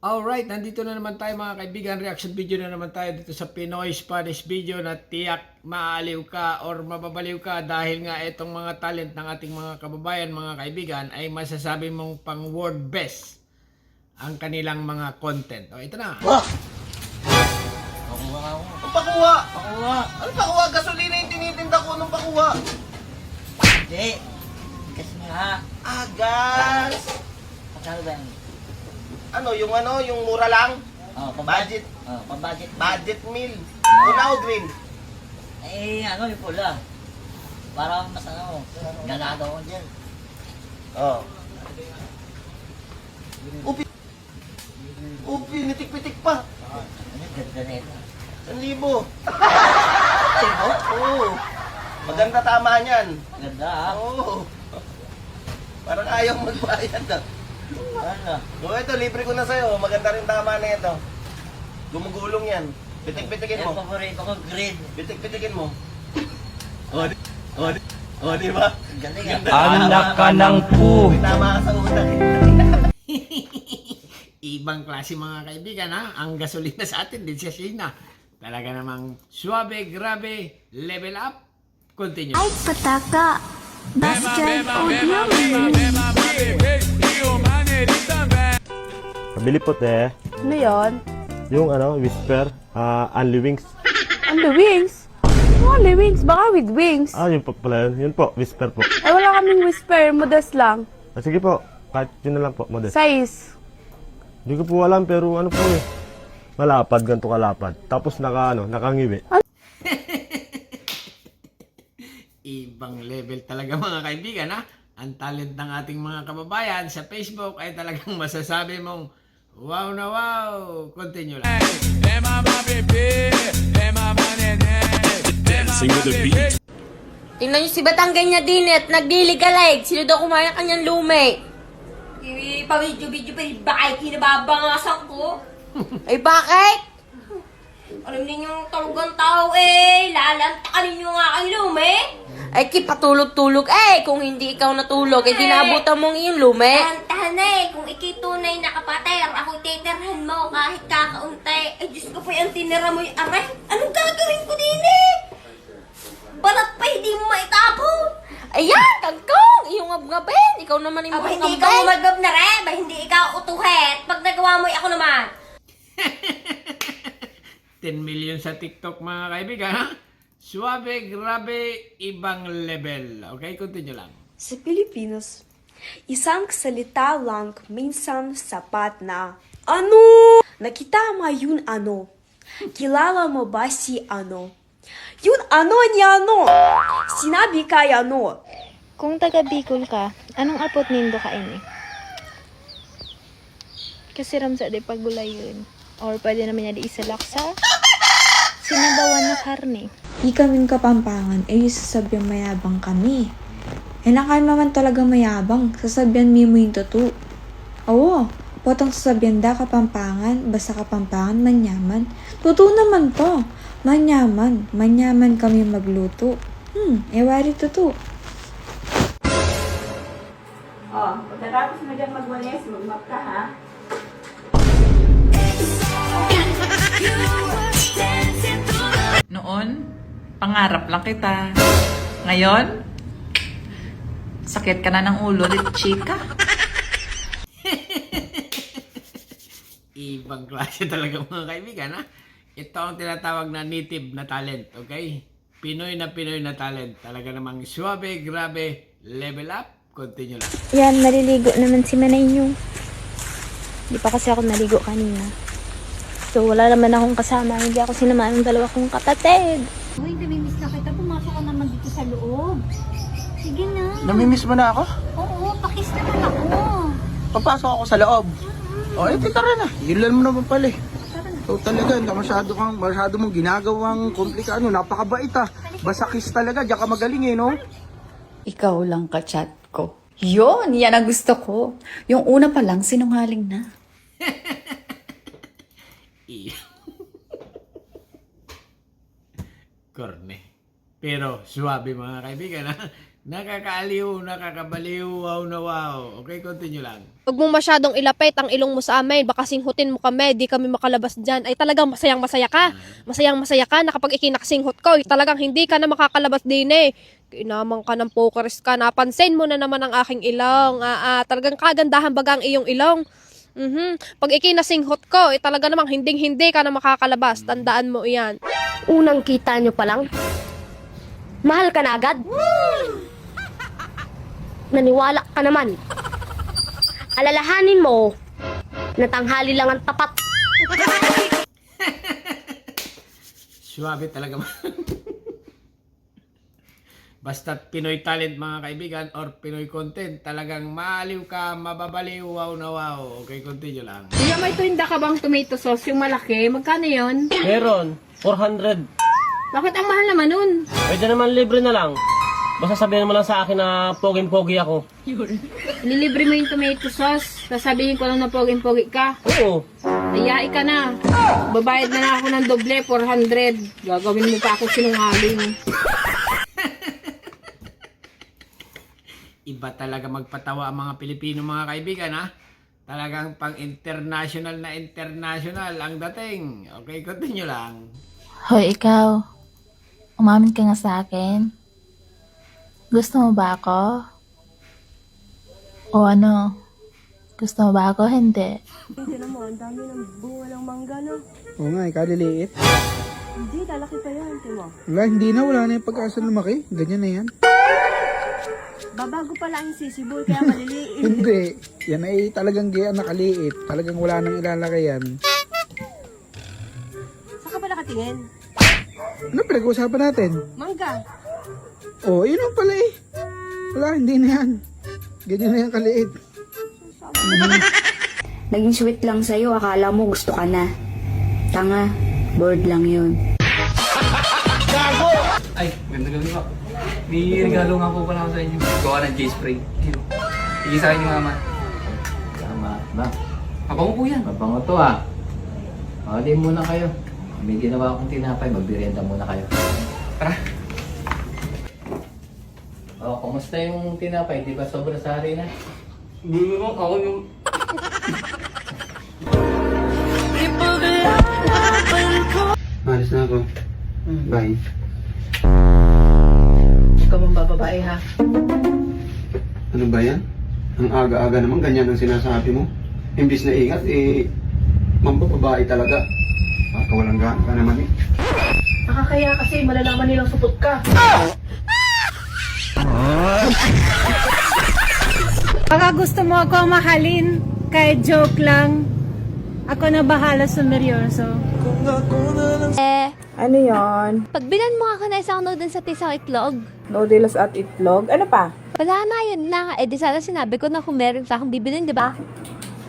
Alright, nandito na naman tayo mga kaibigan. Reaction video na naman tayo dito sa Pinoy Spanish video na tiyak maaliw ka or mababaliw ka dahil nga itong mga talent ng ating mga kababayan, mga kaibigan, ay masasabi mong pang world best ang kanilang mga content. O, ito na. Pakuha ako. Pakuha! Pakuha! Ano pakuha? Gasolina yung tinitinda ko nung pakuha. Hindi. Kasi nga. Gas! Magkano ba yan? Yung mura lang? Budget. Pang-budget. Budget meal. Pula o green? Yung pula. Para mas gagagawa ko dyan. Oh. Upi, nitik-pitik pa. Ganda na ito. 1,000. Oo. Maganda tama niyan. Ganda ha? Oo. Parang ayaw magbayad ah. Ano? Ito, libre ko na sa'yo. Maganda rin tama na ito. Gumugulong yan. Pitik-pitikin Yung mo. paborito ko, green. Pitik-pitikin mo. Di ba? Galing ah. Anak ka ng pu. May tama ka sa utak eh. Ibang klase mga kaibigan ha. Ang gasolina sa atin din sa China. Talaga namang suabe, grabe, level up. Continue. Ay, pataka! Bastian Audio. Pabili po te. Ano yun? Yung whisper, Only Wings. Only wings? Only wings? Baka with wings. Yun po pala yun. Yun po, whisper po. Ay, wala kaming whisper. Modest lang. Sige po, kahit yun na lang po, modest. Size. Hindi ko po alam pero ano po eh. Malapad, ganito kalapad. Tapos nakangiwi. Ibang level talaga mga kaibigan ha. Ang talent ng ating mga kababayan sa Facebook ay talagang masasabi mong wow na wow. Continue lang. Dancing with the beat. Tingnan nyo si Batanggay niya din at nagdiligalig. Sino daw kumaya kanyang lume? Pa-video-video pa rin bakit kinababangasan ko? Ay bakit? Alam ninyo talugang tao lalantakalin nyo nga ang lume? Ay kipatulog-tulog kung hindi ikaw natulog, di naabutan mong iyong lume. Tahan kung ikitunay na kapater, ako titerhan mo kahit kakaunti. Ay Diyos ko po yung tinira mo yung aray. Anong gagawin ko din Balat pa hindi mo maitapon. Ayan, kagkong, iyong ngab-ngabin. Ikaw naman yung mga hindi ikaw umagab na rin, hindi ikaw utuhet. Pag nagawa mo, ako naman. 10 million sa TikTok mga kaibigan ha. Suabe, grabe, ibang level. Okay, continue lang. Sa Pilipinas, isang salita lang minsan sapat na ano? Nakita mo yun ano? Kilala mo ba si ano? Yun ano niya ano? Sinabi kay ano? Kung taga Bicol ka, anong apot nindo ka ini? Kasi ramsa di pagulay yun. Or pwede naman niya di isalak sa sinabawan na karne. Di kaming Kapampangan, sasabihan mayabang kami. Nakay naman talaga mayabang, sasabihan mo yung totoo. Oo, potong sasabihan da Kapampangan, basta Kapampangan, manyaman. Totoo naman to, manyaman kami magluto. Ewari totoo. Pagkatapos mo dyan magwalis, mag-map ka ha? Noon, pangarap lang kita. Ngayon, sakit ka na ng ulo, chika. Ibang klase talaga mga kaibigan ha. Ito ang tinatawag na native na talent, okay? Pinoy na talent. Talaga namang suabe, grabe, level up. Continue lang. Yan, naliligo naman si Manay nyo. Di pa kasi ako naligo kanina. So, wala naman akong kasama. Hindi ako sinamahan ng dalawa kong kapatid. Uy, namimiss na kita. Pumasok ka naman dito sa loob. Sige na. Namimiss mo na ako? Oo, pakis naman ako. Papasok ako sa loob. Tara na. Yun mo naman pala So talaga, masyado mong ginagawang komplikado. Napakabait Basakis talaga. Diyan ka magaling no? Ikaw lang ka-chat ko. Yan ang gusto ko. Yung una pa lang, sinungaling na. Korne. Pero suabe mga kaibigan ha. Nakakaaliw, nakakabaliw, wow na wow. Okay, continue lang. Huwag mong masyadong ilapit ang ilong mo sa amin. Baka singhutin mo kami, di kami makalabas dyan. Ay talagang masayang masaya ka. Masayang masaya ka na kapag ikinaksinghot ko, talagang hindi ka na makakalabas din eh. Kinamang ka ng pokeris ka. Napansin mo na naman ang aking ilong. Talagang kagandahan baga ang iyong ilong. Pag ikinasinghot ko, talaga namang hinding-hindi ka na makakalabas. Tandaan mo iyan. Unang kita nyo pa lang, mahal ka na agad? Naniwala ka naman. Alalahanin mo, na tanghali lang ang tapat. Suwabe talaga. Basta Pinoy talent mga kaibigan or Pinoy content, talagang maaliw ka, mababaliw, wow na wow. Okay, continue lang. Kuya, may tuwinda ka bang tomato sauce yung malaki? Magkano yun? Meron, 400. Bakit ang mahal naman nun? Pwede naman libre na lang. Basta sabihin mo lang sa akin na poging-pogi ako. Lilibre mo yung tomato sauce, sasabihin ko lang na poging-pogi ka. Oo. Ayai ka na. Babayad na ako ng doble, 400. Gagawin mo pa ako sinungaling. Iba talaga magpatawa ang mga Pilipino mga kaibigan ha. Talagang pang international na international ang dating. Okay, continue lang. Hoy, ikaw. Umamin ka nga sa akin. Gusto mo ba ako? O ano? Gusto mo ba ako? Hindi. Hindi naman, ang dami ng bunga ng mangga, no? Oo nga, kaliliit. Hindi, lalaki pa yan, Timo. Wala, hindi na. Wala na yung pagkasa lumaki. Ganyan na yan. Babago pala ang sisiboy, kaya maliliit. Hindi. Yan ay talagang gaya nakaliit. Talagang wala nang ilalaki yan. Saan ka ba nakatingin? Ano pinag-uusapan natin? Mangga. Oh, yun ang pala eh. Wala, hindi na yan. Ganyan na yan kaliit. Naging sweet lang sa'yo, akala mo gusto ka na. Tanga, bored lang yun. Ay, ganda gabi po. May regalo nga po pala ako sa inyo. Gawa ng J-Spray. Sige sa akin yung mama. Tama, ba? Mabango po yan. Mabango to ah. O, di muna kayo. May ginawa akong tinapay, magbirenda muna kayo. Tara. O, kumusta yung tinapay? Di ba sobra sa harina? Hindi mo ako yung... Malis na ako. Bye. Huwag ka mong bababae ha. Ano ba yan? Ang aga-aga naman, ganyan ang sinasabi mo. Imbis na ingat, mambababae talaga. Baka walang gaan ka naman eh. Nakakaya kasi malalaman nilang supot ka. Baka gusto mo ako mahalin, kahit joke lang. Ako na bahala sa seryoso. Ano yon? Pagbilan mo ako na isang noodles at isang itlog. Noodles at itlog? Ano pa? Wala na, yun lang. Eh di sana sinabi ko na kung meron pa akong bibilin, di ba?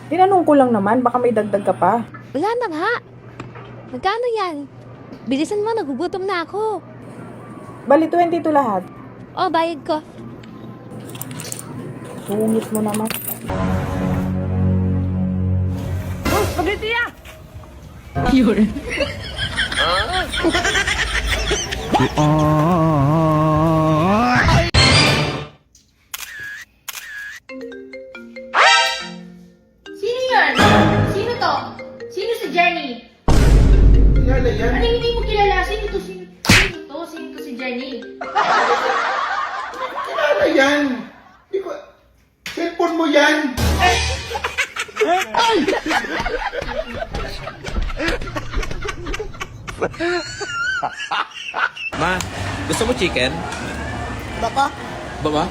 Tinanong ko lang naman, baka may dagdag ka pa. Wala na nga. Magkano yan? Bilisan mo, nagugutom na ako. Bali, 22 lahat. O, bayad ko. Sungit mo naman. Sino yun? Sino to? Sino si Jenny? Kilala yan? Ano hindi mo kilala? Sino to? Sino to? Sino to si Jenny? Kilala yan? Di ko... Cellphone mo yan! Ma, gusto mo chicken? Baka? Baba?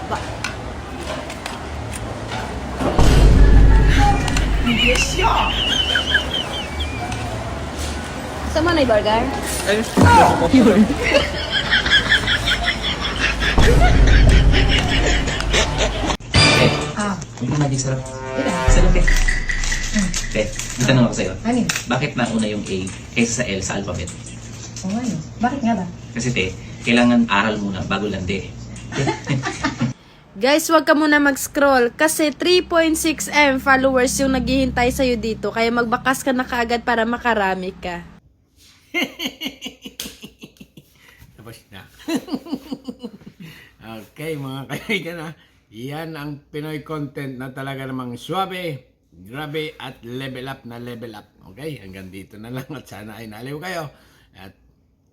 Sama na yung burger? Ay, gusto ko. May magic sarap. Sarap eh. Te, may tanong ako sa'yo. Ano? Bakit nauna yung A kaysa sa L sa alphabet? O ano? Bakit nga ba? Kasi te, kailangan aral muna bago landi. Guys, wag ka muna mag-scroll kasi 3.6M followers yung naghihintay sa'yo dito. Kaya magbakas ka na kaagad para makarami ka. Tapos na. Okay, mga kaibigan ha. Yan ang Pinoy content na talaga namang swabe, grabe at level up na level up. Okay, hanggang dito na lang at sana ay naaliw kayo at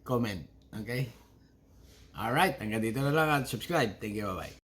comment. Okay? Alright, hanggang dito na lang at subscribe. Thank you, bye-bye.